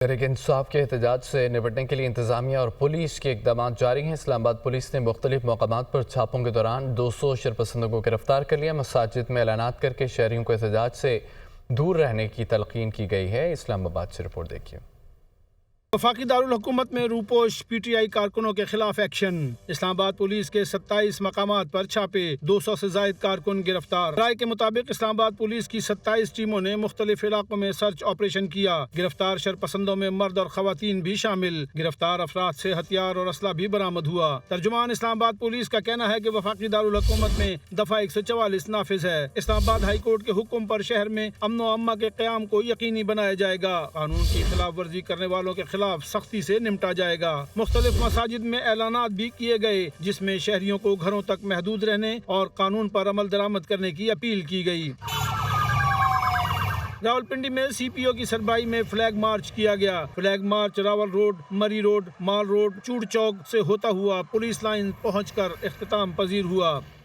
تحریک انصاف کے احتجاج سے نمٹنے کے لیے انتظامیہ اور پولیس کے اقدامات جاری ہیں۔ اسلام آباد پولیس نے مختلف مقامات پر چھاپوں کے دوران 200 شرپسندوں کو گرفتار کر لیا۔ مساجد میں اعلانات کر کے شہریوں کو احتجاج سے دور رہنے کی تلقین کی گئی ہے۔ اسلام آباد سے رپورٹ دیکھیے۔ وفاقی دارالحکومت میں روپوش پی ٹی آئی کارکنوں کے خلاف ایکشن۔ اسلام آباد پولیس کے 27 مقامات پر چھاپے، 200 سے زائد کارکن گرفتار۔ رائے کے مطابق اسلام آباد پولیس کی 27 ٹیموں نے مختلف علاقوں میں سرچ آپریشن کیا۔ گرفتار شرپسندوں میں مرد اور خواتین بھی شامل۔ گرفتار افراد سے ہتھیار اور اسلحہ بھی برآمد ہوا۔ ترجمان اسلام آباد پولیس کا کہنا ہے کہ وفاقی دارالحکومت میں دفعہ 144 نافذ ہے۔ اسلام آباد ہائی کورٹ کے حکم پر شہر میں امن و امان کے قیام کو یقینی بنایا جائے گا۔ قانون کی خلاف ورزی کرنے والوں کے خلاف سختی سے نمٹا جائے گا۔ مختلف مساجد میں اعلانات بھی کیے گئے جس میں شہریوں کو گھروں تک محدود رہنے اور قانون پر عمل درآمد کرنے کی اپیل کی گئی۔ راولپنڈی میں سی پی او کی سربراہی میں فلیگ مارچ کیا گیا۔ فلیگ مارچ راول روڈ، مری روڈ، مال روڈ، چوڑ چوک سے ہوتا ہوا پولیس لائن پہنچ کر اختتام پذیر ہوا۔